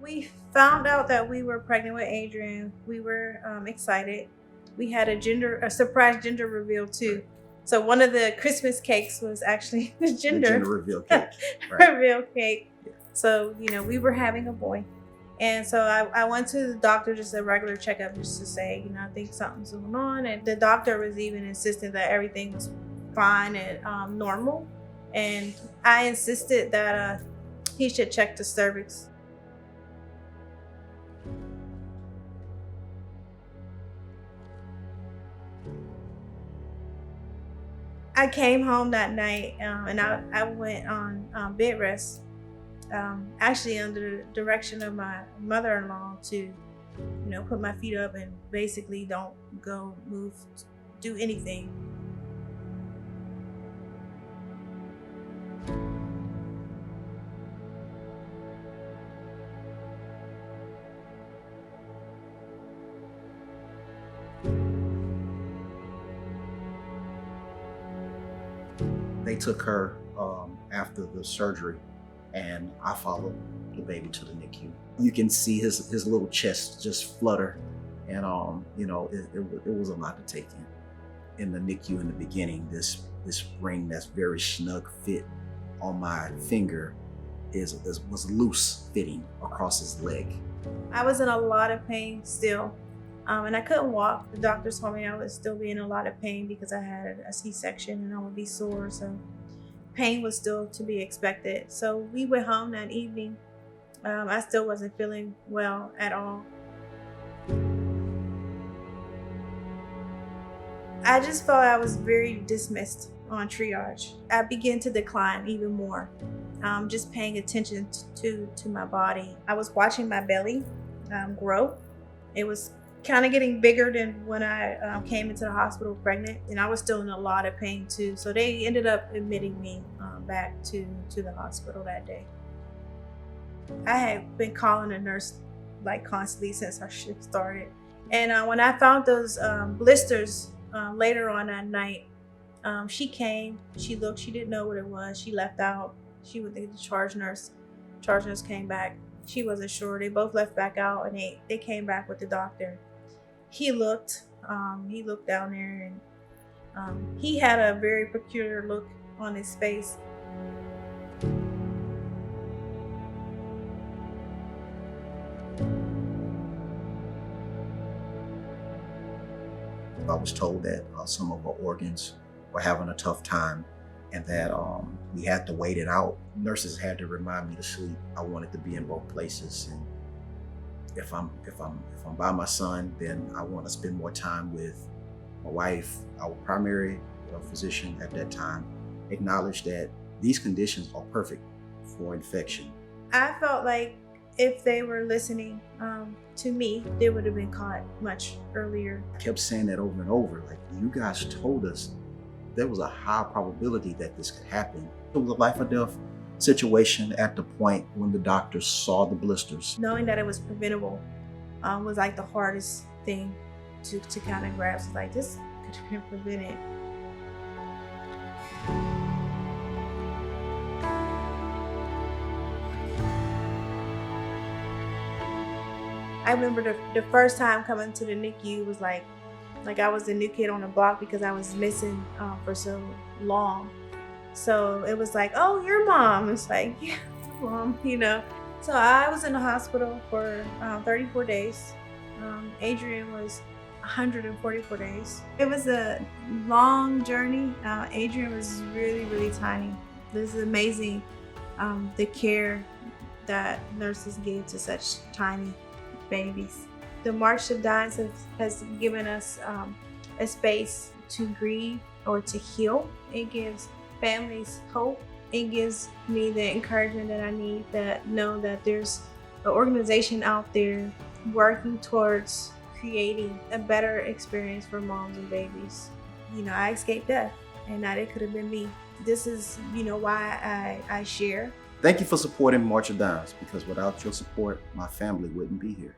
We found out that we were pregnant with Adrian. We were excited. We had a surprise gender reveal too. So one of the Christmas cakes was actually the The gender gender reveal cake. Right. reveal cake. Yeah. So we were having a boy, and so I went to the doctor, just a regular checkup, just to say I think something's going on. And the doctor was even insisting that everything was fine and normal, and I insisted that he should check the cervix. I came home that night, and I went on bed rest, actually under the direction of my mother-in-law to, put my feet up and basically don't go move, do anything. They took her after the surgery, and I followed the baby to the NICU. You can see his little chest just flutter, and it was a lot to take in the NICU in the beginning. This ring that's very snug fit on my finger was loose fitting across his leg. I was in a lot of pain still, and I couldn't walk. The doctors told me I would still be in a lot of pain because I had a C-section and I would be sore. So pain was still to be expected. So we went home that evening. I still wasn't feeling well at all. I just felt I was very dismissed on triage. I began to decline even more, just paying attention to my body. I was watching my belly grow. It was kind of getting bigger than when I came into the hospital pregnant, and I was still in a lot of pain too. So they ended up admitting me back to the hospital that day. I had been calling a nurse like constantly since our shift started, and when I found those blisters later on that night, she came. She looked. She didn't know what it was. She left out. She went to the charge nurse. Charge nurse came back. She wasn't sure. They both left back out, and they came back with the doctor. He looked down there, and he had a very peculiar look on his face. I was told that some of our organs were having a tough time, and that we had to wait it out. Nurses had to remind me to sleep. I wanted to be in both places, and if I'm by my son, then I want to spend more time with my wife. Our primary physician at that time acknowledged that these conditions are perfect for infection. I felt like if they were listening to me, they would have been caught much earlier. I kept saying that over and over, like, you guys told us there was a high probability that this could happen. It was a life or death situation at the point when the doctors saw the blisters. Knowing that it was preventable was like the hardest thing to kind of grasp. Like, this could have been prevented. I remember the first time coming to the NICU was like I was the new kid on the block because I was missing for so long. So it was like, oh, your mom. It's like, yeah, mom, So I was in the hospital for 34 days. Adrian was 144 days. It was a long journey. Adrian was really, really tiny. This is amazing, the care that nurses give to such tiny babies. The March of Dimes has given us a space to grieve or to heal. It gives families hope. It gives me the encouragement that I need, that know that there's an organization out there working towards creating a better experience for moms and babies. I escaped death, and that it could have been me. This is, why I share. Thank you for supporting March of Dimes, because without your support, my family wouldn't be here.